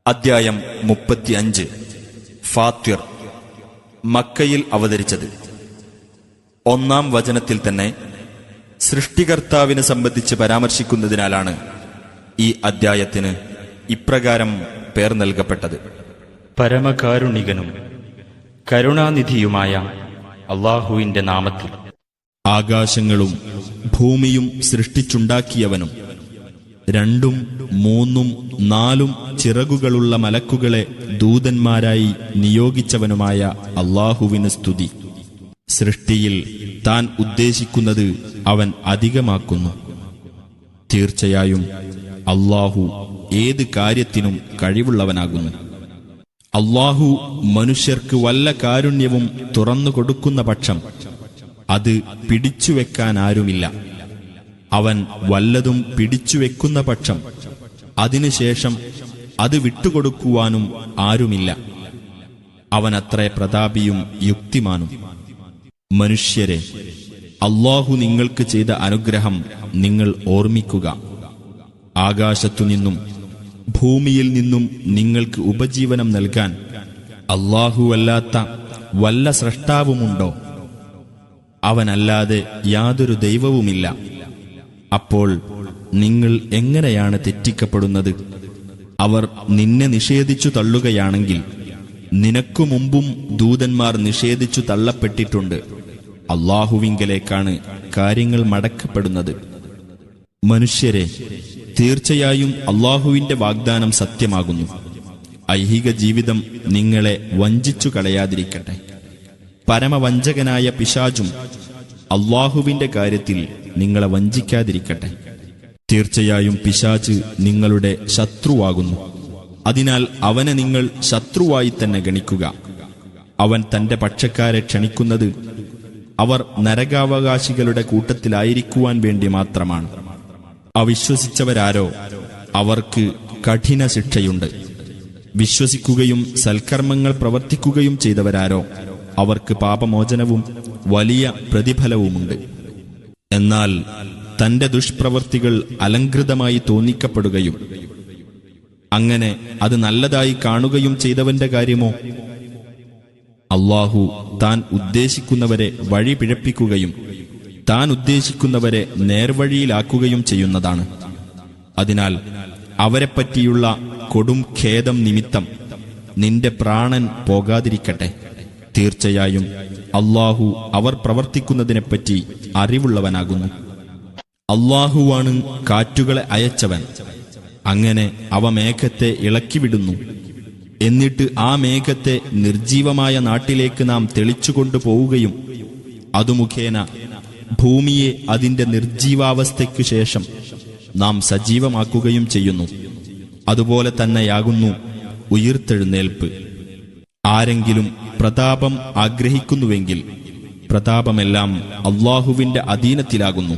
അദ്ധ്യായം 35 ഫാത്തിർ. മക്കയിൽ അവതരിച്ചത്. 1-ാം വചനത്തിൽ തന്നെ സൃഷ്ടികർത്താവിനെ സംബന്ധിച്ച് പരാമർശിക്കുന്നതിനാലാണ് ഈ അദ്ധ്യായത്തിന് ഇപ്രകാരം പേർ നൽകപ്പെട്ടത്. പരമകാരുണികനും കരുണാനിധിയുമായ അല്ലാഹുവിന്റെ നാമത്തിൽ. ആകാശങ്ങളും ഭൂമിയും സൃഷ്ടിച്ചുണ്ടാക്കിയവനും 2, 3, 4 ചിറകുകളുള്ള മലക്കുകളെ ദൂതന്മാരായി നിയോഗിച്ചവനുമായ അല്ലാഹുവിന് സ്തുതി. സൃഷ്ടിയിൽ താൻ ഉദ്ദേശിക്കുന്നത് അവൻ അധികമാക്കുന്നു. തീർച്ചയായും അല്ലാഹു ഏത് കാര്യത്തിനും കഴിവുള്ളവനാകുന്നു. അല്ലാഹു മനുഷ്യർക്ക് വല്ല കാരുണ്യവും തുറന്നുകൊടുക്കുന്ന പക്ഷം അത് പിടിച്ചുവെക്കാനാരുമില്ല. അവൻ വല്ലതും പിടിച്ചുവെക്കുന്ന പക്ഷം അതിനുശേഷം അത് വിട്ടുകൊടുക്കുവാനും ആരുമില്ല. അവനത്രേ പ്രതാപിയും യുക്തിമാനും. മനുഷ്യരെ, അല്ലാഹു നിങ്ങൾക്ക് ചെയ്ത അനുഗ്രഹം നിങ്ങൾ ഓർമ്മിക്കുക. ആകാശത്തുനിന്നും ഭൂമിയിൽ നിന്നും നിങ്ങൾക്ക് ഉപജീവനം നൽകാൻ അല്ലാഹുവല്ലാത്ത വല്ല സ്രഷ്ടാവുമുണ്ടോ? അവനല്ലാതെ യാതൊരു ദൈവവുമില്ല. അപ്പോൾ നിങ്ങൾ എങ്ങനെയാണ് തെറ്റിക്കപ്പെടുന്നത്? അവർ നിന്നെ നിഷേധിച്ചു തള്ളുകയാണെങ്കിൽ നിനക്കു മുമ്പും ദൂതന്മാർ നിഷേധിച്ചു തള്ളപ്പെട്ടിട്ടുണ്ട്. അല്ലാഹുവിങ്കലേക്കാണ് കാര്യങ്ങൾ മടക്കപ്പെടുന്നത്. മനുഷ്യരെ, തീർച്ചയായും അല്ലാഹുവിന്റെ വാഗ്ദാനം സത്യമാകുന്നു. ഐഹിക ജീവിതം നിങ്ങളെ വഞ്ചിച്ചു കളയാതിരിക്കട്ടെ. പരമവഞ്ചകനായ പിശാചും അല്ലാഹുവിന്റെ കാര്യത്തിൽ നിങ്ങളെ വഞ്ചിക്കാതിരിക്കട്ടെ. തീർച്ചയായും പിശാച് നിങ്ങളുടെ ശത്രുവാകുന്നു. അതിനാൽ അവനെ നിങ്ങൾ ശത്രുവായി തന്നെ ഗണിക്കുക. അവൻ തന്റെ പക്ഷക്കാരെ ക്ഷണിക്കുന്നത് അവർ നരകാവകാശികളുടെ കൂട്ടത്തിലായിരിക്കുവാൻ വേണ്ടി മാത്രമാണ്. അവിശ്വസിച്ചവരാരോ അവർക്ക് കഠിന ശിക്ഷയുണ്ട്. വിശ്വസിക്കുകയും സൽക്കർമ്മങ്ങൾ പ്രവർത്തിക്കുകയും ചെയ്തവരാരോ അവർക്ക് പാപമോചനവും വലിയ പ്രതിഫലവുമുണ്ട്. എന്നാൽ തന്റെ ദുഷ്പ്രവൃത്തികൾ അലങ്കൃതമായി തോന്നിക്കപ്പെടുകയും അങ്ങനെ അത് നല്ലതായി കാണുകയും ചെയ്തവന്റെ കാര്യമോ? അല്ലാഹു താൻ ഉദ്ദേശിക്കുന്നവരെ വഴി പിഴപ്പിക്കുകയും താൻ ഉദ്ദേശിക്കുന്നവരെ നേർവഴിയിലാക്കുകയും ചെയ്യുന്നതാണ്. അതിനാൽ അവരെപ്പറ്റിയുള്ള കൊടും ഖേദം നിമിത്തം നിന്റെ പ്രാണൻ പോകാതിരിക്കട്ടെ. തീർച്ചയായും അല്ലാഹു അവർ പ്രവർത്തിക്കുന്നതിനെപ്പറ്റി അറിവുള്ളവനാകുന്നു. അല്ലാഹുവാണ് കാറ്റുകളെ അയച്ചവൻ. അങ്ങനെ അവ മേഘത്തെ ഇളക്കിവിടുന്നു. എന്നിട്ട് ആ മേഘത്തെ നിർജീവമായ നാട്ടിലേക്ക് നാം തെളിച്ചുകൊണ്ടു പോവുകയും അതു മുഖേന ഭൂമിയെ അതിന്റെ നിർജീവാവസ്ഥയ്ക്കു ശേഷം നാം സജീവമാക്കുകയും ചെയ്യുന്നു. അതുപോലെ തന്നെയാകുന്നു ഉയിർത്തെഴുന്നേൽപ്പ്. ആരെങ്കിലും പ്രതാപം ആഗ്രഹിക്കുന്നുവെങ്കിൽ പ്രതാപമെല്ലാം അല്ലാഹുവിന്റെ അധീനത്തിലാകുന്നു.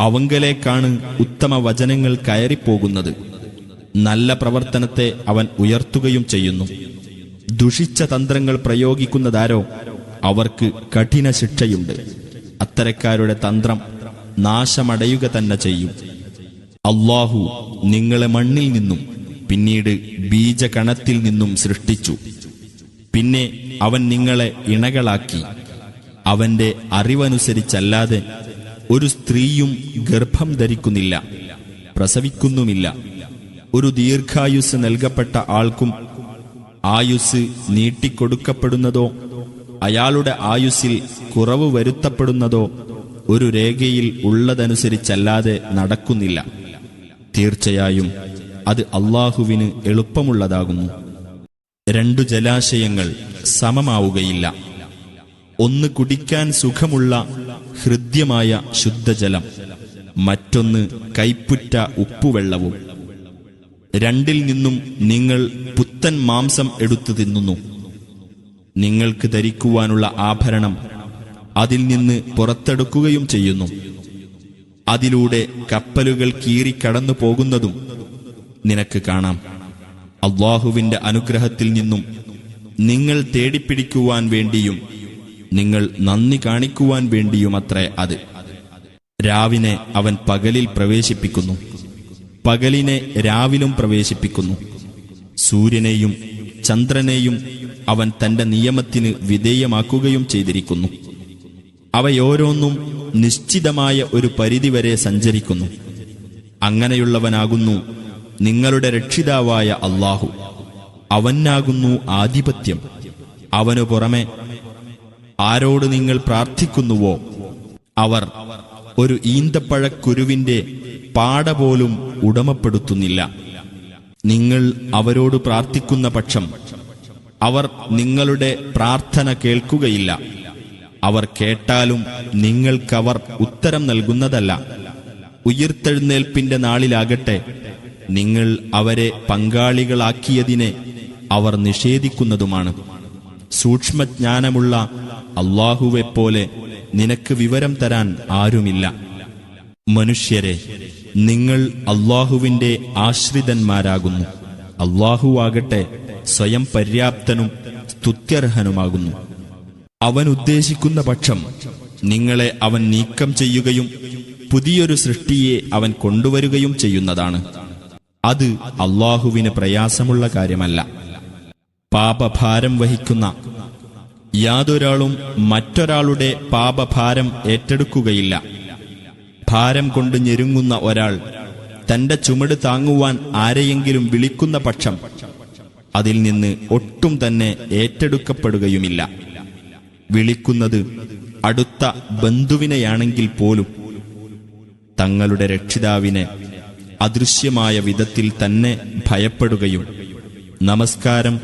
അവങ്കലേക്കാണ് ഉത്തമ വചനങ്ങൾ കയറിപ്പോകുന്നത്. നല്ല പ്രവർത്തനത്തെ അവൻ ഉയർത്തുകയും ചെയ്യുന്നു. ദുഷിച്ച തന്ത്രങ്ങൾ പ്രയോഗിക്കുന്നതാരോ അവർക്ക് കഠിന ശിക്ഷയുണ്ട്. അത്തരക്കാരുടെ തന്ത്രം നാശമടയുക തന്നെ ചെയ്യും. അല്ലാഹു നിങ്ങളെ മണ്ണിൽ നിന്നും പിന്നീട് ബീജകണത്തിൽ നിന്നും സൃഷ്ടിച്ചു. പിന്നെ അവൻ നിങ്ങളെ ഇണകളാക്കി. അവന്റെ അറിവനുസരിച്ചല്ലാതെ ഒരു സ്ത്രീയും ഗർഭം ധരിക്കുന്നില്ല, പ്രസവിക്കുന്നുമില്ല. ഒരു ദീർഘായുസ് നൽകപ്പെട്ട ആൾക്കും ആയുസ് നീട്ടിക്കൊടുക്കപ്പെടുന്നതോ അയാളുടെ ആയുസ്സിൽ കുറവ് വരുത്തപ്പെടുന്നതോ ഒരു രേഖയിൽ ഉള്ളതനുസരിച്ചല്ലാതെ നടക്കുന്നില്ല. തീർച്ചയായും അത് അല്ലാഹുവിന് എളുപ്പമുള്ളതാകുന്നു. 2 ജലാശയങ്ങൾ സമമാവുകയില്ല. ഒന്ന് കുടിക്കാൻ സുഖമുള്ള ഹൃദ്യമായ ശുദ്ധജലം, മറ്റൊന്ന് കൈപ്പുറ്റ ഉപ്പുവെള്ളവും. 2ൽ നിന്നും നിങ്ങൾ പുത്തൻ മാംസം എടുത്തു തിന്നുന്നു. നിങ്ങൾക്ക് ധരിക്കുവാനുള്ള ആഭരണം അതിൽ നിന്ന് പുറത്തെടുക്കുകയും ചെയ്യുന്നു. അതിലൂടെ കപ്പലുകൾ കീറിക്കടന്നു പോകുന്നതും നിനക്ക് കാണാം. അല്ലാഹുവിന്റെ അനുഗ്രഹത്തിൽ നിന്നും നിങ്ങൾ തേടിപ്പിടിക്കുവാൻ വേണ്ടിയും നിങ്ങൾ നന്ദി കാണിക്കുവാൻ വേണ്ടിയുമത്രേ അത്. രാവിനെ അവൻ പകലിൽ പ്രവേശിപ്പിക്കുന്നു, പകലിനെ രാവിലും പ്രവേശിപ്പിക്കുന്നു. സൂര്യനെയും ചന്ദ്രനെയും അവൻ തന്റെ നിയമത്തിന് വിധേയമാക്കുകയും ചെയ്തിരിക്കുന്നു. അവയോരോന്നും നിശ്ചിതമായ ഒരു പരിധിവരെ സഞ്ചരിക്കുന്നു. അങ്ങനെയുള്ളവനാകുന്നു നിങ്ങളുടെ രക്ഷിതാവായ അല്ലാഹു. അവനാകുന്നു ആധിപത്യം. അവനു പുറമെ ആരോട് നിങ്ങൾ പ്രാർത്ഥിക്കുന്നുവോ അവർ ഒരു ഈന്തപ്പഴക്കുരുവിന്റെ പാട പോലും ഉടമപ്പെടുത്തുന്നില്ല. നിങ്ങൾ അവരോട് പ്രാർത്ഥിക്കുന്ന പക്ഷം അവർ നിങ്ങളുടെ പ്രാർത്ഥന കേൾക്കുകയില്ല. അവർ കേട്ടാലും നിങ്ങൾക്കവർ ഉത്തരം നൽകുന്നതല്ല. ഉയിർത്തെഴുന്നേൽപ്പിന്റെ നാളിലാകട്ടെ നിങ്ങൾ അവരെ പങ്കാളികളാക്കിയതിനെ അവർ നിഷേധിക്കുന്നതുമാണ്. സൂക്ഷ്മജ്ഞാനമുള്ള അല്ലാഹുവെപ്പോലെ നിനക്ക് വിവരം തരാൻ ആരുമില്ല. മനുഷ്യരെ, നിങ്ങൾ അല്ലാഹുവിന്റെ ആശ്രിതന്മാരാകുന്നു. അല്ലാഹുവാകട്ടെ സ്വയം പര്യാപ്തനും സ്തുത്യർഹനുമാകുന്നു. അവൻ ഉദ്ദേശിക്കുന്ന പക്ഷം നിങ്ങളെ അവൻ നീക്കം ചെയ്യുകയും പുതിയൊരു സൃഷ്ടിയെ അവൻ കൊണ്ടുവരികയും ചെയ്യുന്നതാണ്. അത് അല്ലാഹുവിന് പ്രയാസമുള്ള കാര്യമല്ല. പാപഭാരം വഹിക്കുന്ന യാതൊരാളും മറ്റൊരാളുടെ പാപഭാരം ഏറ്റെടുക്കുകയില്ല. ഭാരം കൊണ്ട് ഞെരുങ്ങുന്ന ഒരാൾ തന്റെ ചുമട് താങ്ങുവാൻ ആരെയെങ്കിലും വിളിക്കുന്ന പക്ഷം അതിൽ നിന്ന് ഒട്ടും തന്നെ ഏറ്റെടുക്കപ്പെടുകയുമില്ല. വിളിക്കുന്നത് അടുത്ത ബന്ധുവിനെയാണെങ്കിൽ പോലും തങ്ങളുടെ രക്ഷിതാവിനെ അദൃശ്യമായ വിധത്തിൽ തന്നെ ഭയപ്പെടുകയും നമസ്കാരം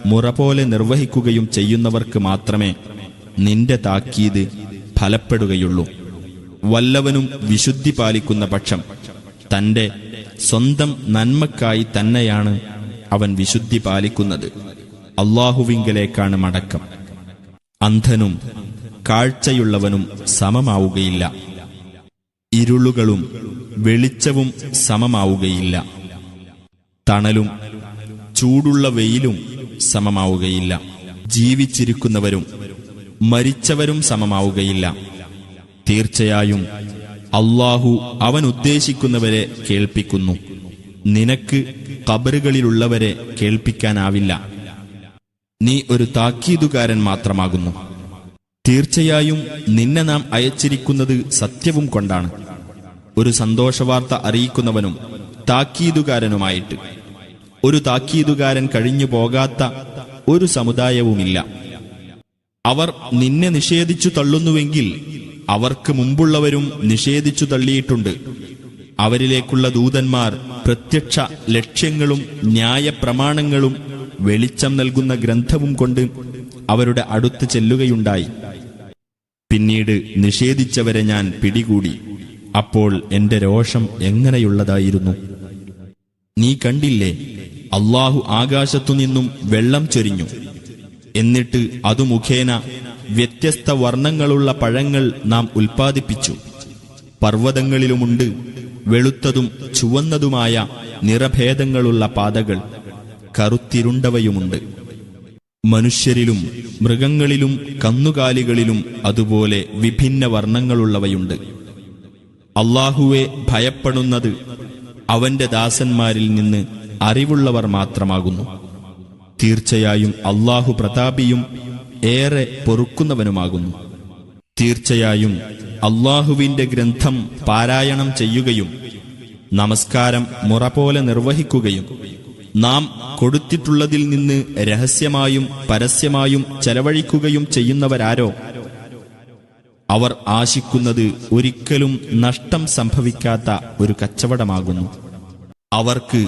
മുറ പോലെ നിർവഹിക്കുകയും ചെയ്യുന്നവർക്ക് മാത്രമേ നിന്റെ താക്കീത് ഫലപ്പെടുകയുള്ളൂ. വല്ലവനും വിശുദ്ധി പാലിക്കുന്ന പക്ഷം തന്റെ സ്വന്തം നന്മക്കായി തന്നെയാണ് അവൻ വിശുദ്ധി പാലിക്കുന്നത്. അല്ലാഹുവിങ്കലേക്കാണ് മടക്കം. അന്ധനും കാഴ്ചയുള്ളവനും സമമാവുകയില്ല. ഇരുളുകളും വെളിച്ചവും സമമാവുകയില്ല. തണലും ചൂടുള്ള വെയിലും സമമാവുകയില്ല. ജീവിച്ചിരിക്കുന്നവരും മരിച്ചവരും സമമാവുകയില്ല. തീർച്ചയായും അല്ലാഹു അവൻ ഉദ്ദേശിക്കുന്നവരെ കേൾപ്പിക്കുന്നു. നിനക്ക് ഖബറുകളിലുള്ളവരെ കേൾപ്പിക്കാനാവില്ല. നീ ഒരു താക്കീതുകാരൻ മാത്രമാകുന്നു. തീർച്ചയായും നിന്നെ നാം അയച്ചിരിക്കുന്നത് സത്യവും കൊണ്ടാണ്, ഒരു സന്തോഷവാർത്ത അറിയിക്കുന്നവനും താക്കീതുകാരനുമായിട്ട്. ഒരു താക്കീതുകാരൻ കഴിഞ്ഞു പോകാത്ത ഒരു സമുദായവുമില്ല. അവർ നിന്നെ നിഷേധിച്ചു തള്ളുന്നുവെങ്കിൽ അവർക്ക് മുമ്പുള്ളവരും നിഷേധിച്ചു തള്ളിയിട്ടുണ്ട്. അവരിലേക്കുള്ള ദൂതന്മാർ പ്രത്യക്ഷ ലക്ഷ്യങ്ങളും ന്യായപ്രമാണങ്ങളും വെളിച്ചം നൽകുന്ന ഗ്രന്ഥവും കൊണ്ട് അവരുടെ അടുത്ത് ചെല്ലുകയുണ്ടായി. പിന്നീട് നിഷേധിച്ചവരെ ഞാൻ പിടികൂടി. അപ്പോൾ എന്റെ രോഷം എങ്ങനെയുള്ളതായിരുന്നു! നീ കണ്ടില്ലേ, അല്ലാഹു ആകാശത്തുനിന്നും വെള്ളം ചൊരിഞ്ഞു. എന്നിട്ട് അതു മുഖേന വ്യത്യസ്ത വർണ്ണങ്ങളുള്ള പഴങ്ങൾ നാം ഉൽപ്പാദിപ്പിച്ചു. പർവ്വതങ്ങളിലുമുണ്ട് വെളുത്തതും ചുവന്നതുമായ നിറഭേദങ്ങളുള്ള പാതകൾ, കറുത്തിരുണ്ടവയുമുണ്ട്. മനുഷ്യരിലും മൃഗങ്ങളിലും കന്നുകാലികളിലും അതുപോലെ വിഭിന്ന വർണ്ണങ്ങളുള്ളവയുണ്ട്. അല്ലാഹുവെ ഭയപ്പെടുന്നത് അവന്റെ ദാസന്മാരിൽ നിന്ന് അറിവുള്ളവർ മാത്രമാകുന്നു. തീർച്ചയായും അല്ലാഹു പ്രതാപിയും ഏറെ പൊറുക്കുന്നവനുമാകുന്നു. തീർച്ചയായും അല്ലാഹുവിന്റെ ഗ്രന്ഥം പാരായണം ചെയ്യുകയും നമസ്കാരം മുറ പോലെ നിർവഹിക്കുകയും നാം കൊടുത്തിട്ടുള്ളതിൽ നിന്ന് രഹസ്യമായും പരസ്യമായും ചെലവഴിക്കുകയും ചെയ്യുന്നവരാരോ അവർ ആശിക്കുന്നത് ഒരിക്കലും നഷ്ടം സംഭവിക്കാത്ത ഒരു കച്ചവടമാകുന്നു. അവർക്ക്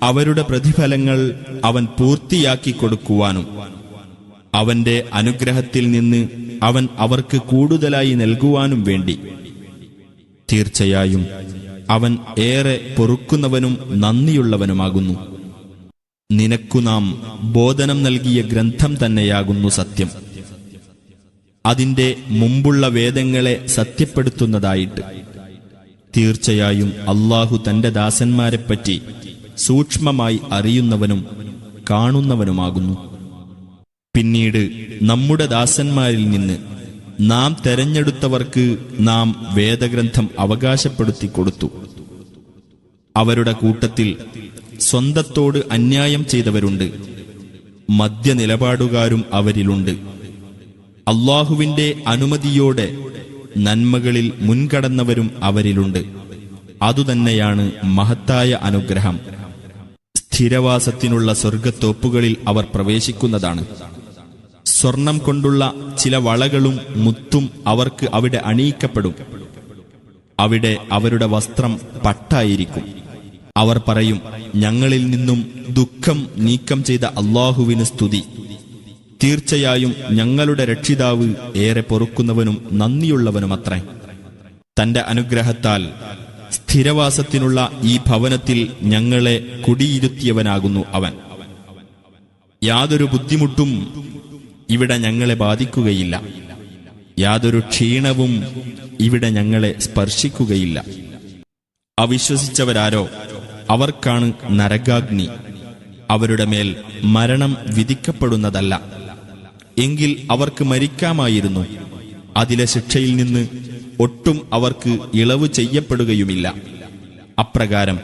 അവരുടെ പ്രതിഫലങ്ങൾ അവൻ പൂർത്തിയാക്കി കൊടുക്കുവാനും അവന്റെ അനുഗ്രഹത്തിൽ നിന്ന് അവൻ അവർക്ക് കൂടുതലായി നൽകുവാനും വേണ്ടി. തീർച്ചയായും അവൻ ഏറെ പൊറുക്കുന്നവനും നന്ദിയുള്ളവനുമാകുന്നു. നിനക്കു നാം ബോധനം നൽകിയ ഗ്രന്ഥം തന്നെയാകുന്നു സത്യം, അതിന്റെ മുമ്പുള്ള വേദങ്ങളെ സത്യപ്പെടുത്തുന്നതായിട്ട്. തീർച്ചയായും അല്ലാഹു തന്റെ ദാസന്മാരെപ്പറ്റി സൂക്ഷ്മമായി അറിയുന്നവനും കാണുന്നവനുമാകുന്നു. പിന്നീട് നമ്മുടെ ദാസന്മാരിൽ നിന്ന് നാം തെരഞ്ഞെടുത്തവർക്ക് നാം വേദഗ്രന്ഥം അവകാശപ്പെടുത്തി കൊടുത്തു. അവരുടെ കൂട്ടത്തിൽ സ്വന്തത്തോട് അന്യായം ചെയ്തവരുണ്ട്. മദ്യനിലപാടുകാരും അവരിലുണ്ട്. അല്ലാഹുവിന്റെ അനുമതിയോടെ നന്മകളിൽ മുൻകടന്നവരും അവരിലുണ്ട്. അതുതന്നെയാണ് മഹത്തായ അനുഗ്രഹം. സ്ഥിരവാസത്തിനുള്ള സ്വർഗത്തോപ്പുകളിൽ അവർ പ്രവേശിക്കുന്നതാണ്. സ്വർണം കൊണ്ടുള്ള ചില വളകളും മുത്തും അവർക്ക് അവിടെ അണിയിക്കപ്പെടും. അവിടെ അവരുടെ വസ്ത്രം പട്ടായിരിക്കും. അവർ പറയും, ഞങ്ങളിൽ നിന്നും ദുഃഖം നീക്കം ചെയ്ത അല്ലാഹുവിന് സ്തുതി. തീർച്ചയായും ഞങ്ങളുടെ രക്ഷിതാവ് ഏറെ പൊറുക്കുന്നവനും നന്ദിയുള്ളവനുമത്രേ. തന്റെ അനുഗ്രഹത്താൽ സ്ഥിരവാസത്തിനുള്ള ഈ ഭവനത്തിൽ ഞങ്ങളെ കുടിയിരുത്തിയവനാകുന്നു അവൻ. യാതൊരു ബുദ്ധിമുട്ടും ഇവിടെ ഞങ്ങളെ ബാധിക്കുകയില്ല. യാതൊരു ക്ഷീണവും ഇവിടെ ഞങ്ങളെ സ്പർശിക്കുകയില്ല. അവിശ്വസിച്ചവരാരോ അവർക്കാണ് നരകാഗ്നി. അവരുടെ മേൽ മരണം വിധിക്കപ്പെടുന്നതല്ല. എങ്കിൽ അവർക്ക് മരിക്കാമായിരുന്നു. അതിലെ ശിക്ഷയിൽ നിന്ന് ഒട്ടും അവർക്ക് ഇളവ് ചെയ്യപ്പെടുകയുമില്ല. അപ്രകാരം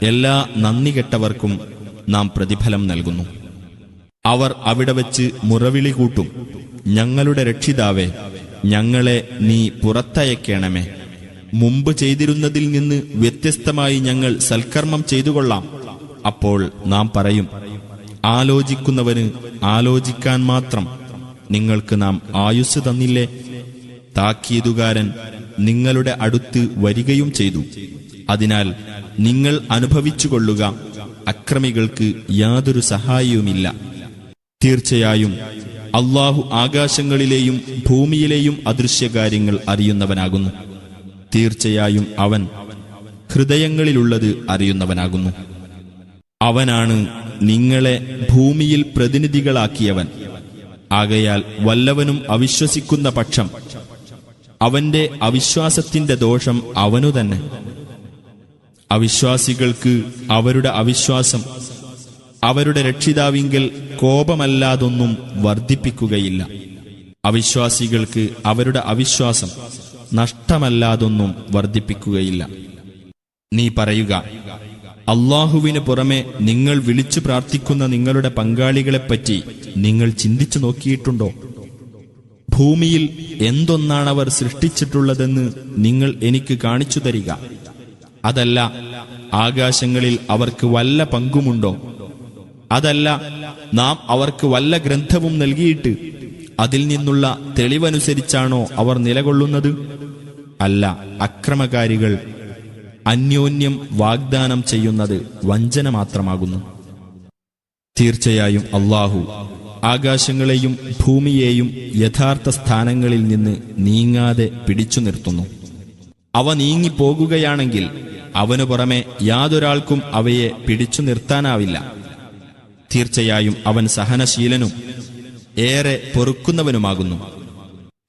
എല്ലാ നന്ദികെട്ടവർക്കും നാം പ്രതിഫലം നൽകുന്നു. അവർ അവിടെ വച്ച് മുറവിളി കൂട്ടും, ഞങ്ങളുടെ രക്ഷിതാവേ, ഞങ്ങളെ നീ പുറത്തയക്കണമേ. മുമ്പ് ചെയ്തിരുന്നതിൽ നിന്ന് വ്യത്യസ്തമായി ഞങ്ങൾ സൽക്കർമ്മം ചെയ്തുകൊള്ളാം. അപ്പോൾ നാം പറയും, ആലോചിക്കുന്നവന് ആലോചിക്കാൻ മാത്രം നിങ്ങൾക്ക് നാം ആയുസ് തന്നില്ലേ? താക്കീതുകാരൻ നിങ്ങളുടെ അടുത്ത് വരികയും ചെയ്തു. അതിനാൽ നിങ്ങൾ അനുഭവിച്ചുകൊള്ളുക, അക്രമികൾക്ക് യാതൊരു സഹായവുമില്ല. തീർച്ചയായും അല്ലാഹു ആകാശങ്ങളിലെയും ഭൂമിയിലെയും അദൃശ്യകാര്യങ്ങൾ അറിയുന്നവനാകുന്നു. തീർച്ചയായും അവൻ ഹൃദയങ്ങളിലുള്ളത് അറിയുന്നവനാകുന്നു. അവനാണ് നിങ്ങളെ ഭൂമിയിൽ പ്രതിനിധികളാക്കിയവൻ. ആകയാൽ വല്ലവനും അവിശ്വസിക്കുന്ന പക്ഷം അവന്റെ അവിശ്വാസത്തിന്റെ ദോഷം അവനു തന്നെ. അവിശ്വാസികൾക്ക് അവരുടെ അവിശ്വാസം അവരുടെ രക്ഷിതാവിങ്കൽ കോപമല്ലാതൊന്നും വർദ്ധിപ്പിക്കുകയില്ല. അവിശ്വാസികൾക്ക് അവരുടെ അവിശ്വാസം നഷ്ടമല്ലാതൊന്നും വർദ്ധിപ്പിക്കുകയില്ല. നീ പറയുക, അല്ലാഹുവിന് പുറമെ നിങ്ങൾ വിളിച്ചു പ്രാർത്ഥിക്കുന്ന നിങ്ങളുടെ പങ്കാളികളെപ്പറ്റി നിങ്ങൾ ചിന്തിച്ചു നോക്കിയിട്ടുണ്ടോ? ഭൂമിയിൽ എന്തൊന്നാണവർ സൃഷ്ടിച്ചിട്ടുള്ളതെന്ന് നിങ്ങൾ എനിക്ക് കാണിച്ചു തരിക. അതല്ല, ആകാശങ്ങളിൽ അവർക്ക് വല്ല പങ്കുമുണ്ടോ? അതല്ല, നാം അവർക്ക് വല്ല ഗ്രന്ഥവും നൽകിയിട്ട് അതിൽ നിന്നുള്ള തെളിവനുസരിച്ചാണോ അവർ നിലകൊള്ളുന്നത്? അല്ല, അക്രമകാരികൾ അന്യോന്യം വാഗ്ദാനം ചെയ്യുന്നത് വഞ്ചന മാത്രമാകുന്നു. തീർച്ചയായും അല്ലാഹു ആകാശങ്ങളെയും ഭൂമിയെയും യഥാർത്ഥ സ്ഥാനങ്ങളിൽ നിന്ന് നീങ്ങാതെ പിടിച്ചു നിർത്തുന്നു. അവ നീങ്ങിപ്പോകുകയാണെങ്കിൽ അവനു പുറമെ യാതൊരാൾക്കും അവയെ പിടിച്ചു നിർത്താനാവില്ല. തീർച്ചയായും അവൻ സഹനശീലനും ഏറെ പൊറുക്കുന്നവനുമാകുന്നു.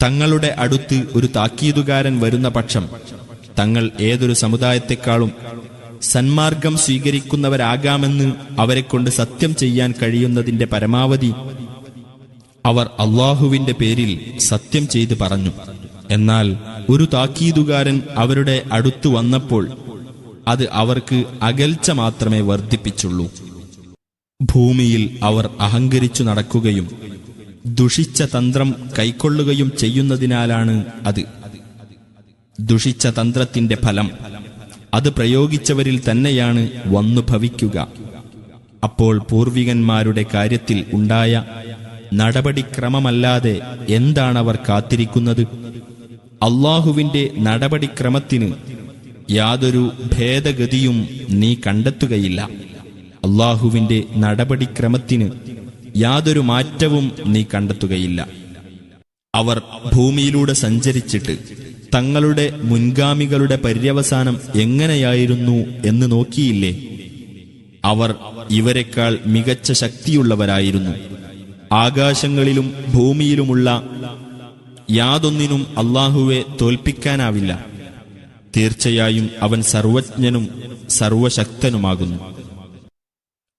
തങ്ങളുടെ അടുത്ത് ഒരു താക്കീതുകാരൻ വരുന്ന പക്ഷം തങ്ങൾ ഏതൊരു സമുദായത്തെക്കാളും സന്മാർഗം സ്വീകരിക്കുന്നവരാകാമെന്ന് അവരെക്കൊണ്ട് സത്യം ചെയ്യാൻ കഴിയുന്നതിന്റെ പരമാവധി അവർ അല്ലാഹുവിന്റെ പേരിൽ സത്യം ചെയ്ത് പറഞ്ഞു. എന്നാൽ ഒരു താക്കീതുകാരൻ അവരുടെ അടുത്തു വന്നപ്പോൾ അത് അവർക്ക് അകൽച്ച മാത്രമേ വർദ്ധിപ്പിച്ചുള്ളൂ. ഭൂമിയിൽ അവർ അഹങ്കരിച്ചു നടക്കുകയും ദുഷിച്ച തന്ത്രം കൈക്കൊള്ളുകയും ചെയ്യുന്നതിനാലാണ് അത്. ദുഷിച്ച തന്ത്രത്തിന്റെ ഫലം അത് പ്രയോഗിച്ചവരിൽ തന്നെയാണ് വന്നു ഭവിക്കുക. അപ്പോൾ പൂർവികന്മാരുടെ കാര്യത്തിൽ ഉണ്ടായ നടപടിക്രമമല്ലാതെ എന്താണവർ കാത്തിരിക്കുന്നത്? അല്ലാഹുവിന്റെ നടപടിക്രമത്തിന് യാതൊരു ഭേദഗതിയും നീ കണ്ടെത്തുകയില്ല. അല്ലാഹുവിന്റെ നടപടിക്രമത്തിന് യാതൊരു മാറ്റവും നീ കണ്ടെത്തുകയില്ല. അവർ ഭൂമിയിലൂടെ സഞ്ചരിച്ചിട്ട് തങ്ങളുടെ മുൻഗാമികളുടെ പര്യവസാനം എങ്ങനെയായിരുന്നു എന്ന് നോക്കിയില്ലേ? അവർ ഇവരെക്കാൾ മികച്ച ശക്തിയുള്ളവരായിരുന്നു. ആകാശങ്ങളിലും ഭൂമിയിലുമുള്ള യാതൊന്നിനും അല്ലാഹുവെ തോൽപ്പിക്കാനാവില്ല. തീർച്ചയായും അവൻ സർവജ്ഞനും സർവശക്തനുമാകുന്നു.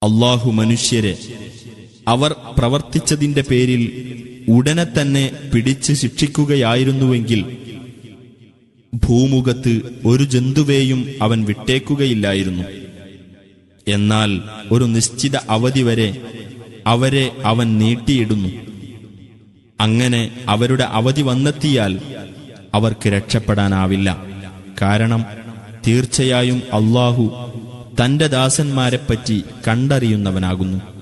അല്ലാഹു മനുഷ്യരെ അവർ പ്രവർത്തിച്ചതിന്റെ പേരിൽ ഉടനെ തന്നെ പിടിച്ച് ശിക്ഷിക്കുകയായിരുന്നുവെങ്കിൽ ഭൂമുഖത്ത് ഒരു ജന്തുവേയും അവൻ വിട്ടേക്കുകയില്ലായിരുന്നു. എന്നാൽ ഒരു നിശ്ചിത അവധി വരെ അവരെ അവൻ നീട്ടിയിടുന്നു. അങ്ങനെ അവരുടെ അവധി വന്നെത്തിയാൽ അവർക്ക് രക്ഷപ്പെടാനാവില്ല. കാരണം തീർച്ചയായും അല്ലാഹു തന്റെ ദാസന്മാരെപ്പറ്റി കണ്ടറിയുന്നവനാകുന്നു.